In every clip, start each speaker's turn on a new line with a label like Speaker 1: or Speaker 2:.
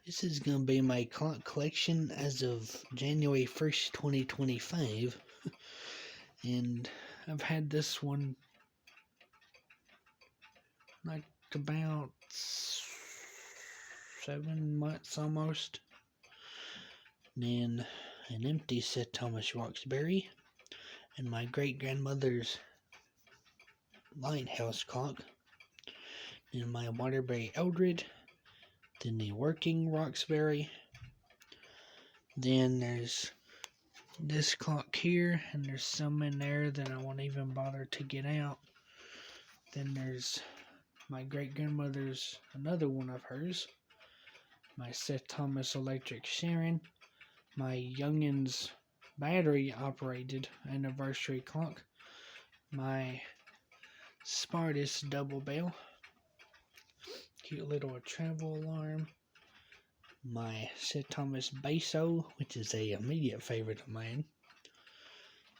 Speaker 1: This is going to be my clock collection as of January 1st, 2025. And I've had this one like about 7 months almost. Then an empty Sir Thomas Roxbury and my great grandmother's lighthouse clock. Then my Waterbury Eldred. Then the working Roxbury. Then there's this clock here, and there's some in there that I won't even bother to get out. Then there's my great grandmother's, another one of hers, my Sir Thomas Electric Sharon, my youngin's battery operated anniversary clock, my Spartus double bell, cute little travel alarm, my Sir Thomas Baso, which is a immediate favorite of mine,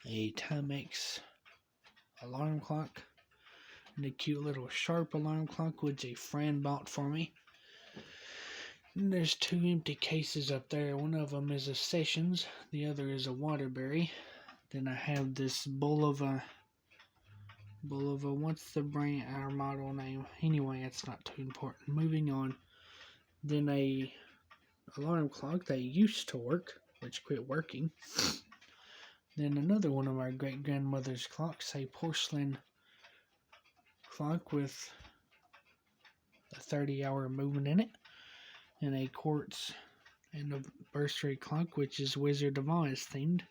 Speaker 1: a Timex alarm clock, and a cute little Sharp alarm clock which a friend bought for me. And there's two empty cases up there. One of them is a Sessions, the other is a Waterbury. Then I have this Bulova, what's the brand or model name? Anyway, it's not too important. Moving on. Then a alarm clock that used to work, which quit working. Then another one of my great grandmother's clocks, a porcelain clock with a 30-hour movement in it, and a quartz anniversary clock, which is Wizard of Oz themed.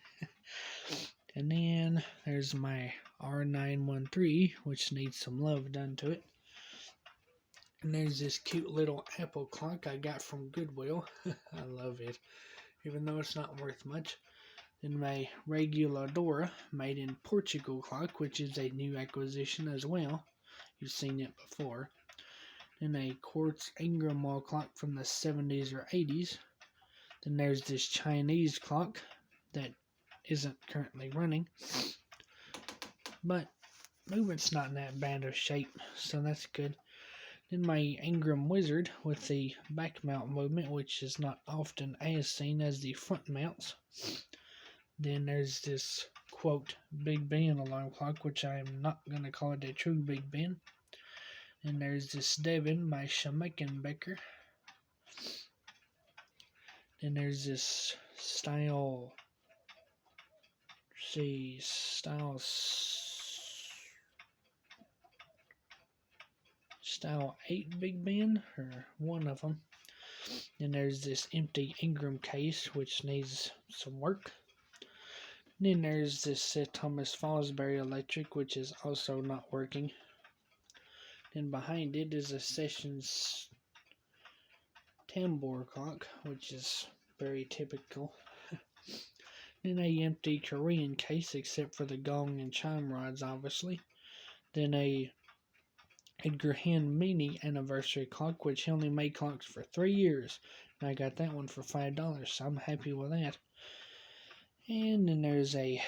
Speaker 1: And then there's my R913, which needs some love done to it. And there's this cute little Apple clock I got from Goodwill. I love it, even though it's not worth much. Then my Reguladora made in Portugal clock, which is a new acquisition as well. You've seen it before. Then a quartz Ingram wall clock from the 70s or 80s. Then there's this Chinese clock that isn't currently running, but movement's not in that bad of shape, so that's good. Then my Ingram Wizard with the back mount movement, which is not often as seen as the front mounts. Then there's this, quote, Big Ben alarm clock, which I am not going to call it a true Big Ben. And there's this Devon by Schmeckenbecker. Then there's this Style 8 Big Ben, or one of them. Then there's this empty Ingram case, which needs some work. Then there's this Thomas Fosbury Electric, which is also not working. Then behind it is a Sessions tambour clock, which is very typical. Then a empty Korean case, except for the gong and chime rods, obviously. Then a Edgar Hand Mini anniversary clock, which he only made clocks for 3 years. And I got that one for $5, so I'm happy with that. And then there's a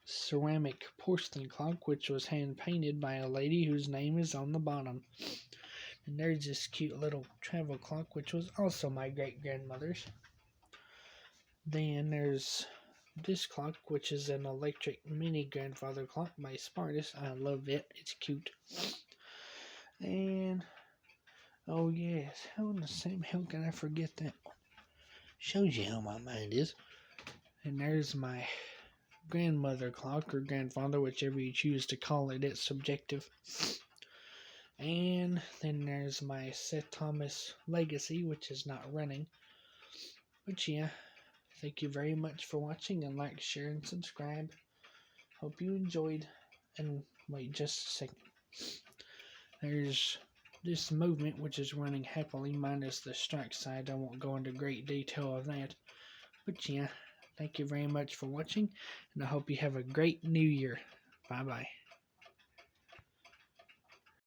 Speaker 1: ceramic porcelain clock, which was hand painted by a lady whose name is on the bottom. And there's this cute little travel clock, which was also my great grandmother's. Then there's this clock, which is an electric mini grandfather clock by Spartus. I love it. It's cute. And oh yes, how in the same hell can I forget that? Shows you how my mind is. And there's my grandmother clock, or grandfather, whichever you choose to call it. It's subjective. And then there's my Sir Thomas Legacy, which is not running. But yeah, thank you very much for watching, and like, share, and subscribe. Hope you enjoyed. And wait just a second. There's this movement, which is running happily, minus the strike side. I won't go into great detail of that. But yeah, thank you very much for watching, and I hope you have a great new year. Bye-bye.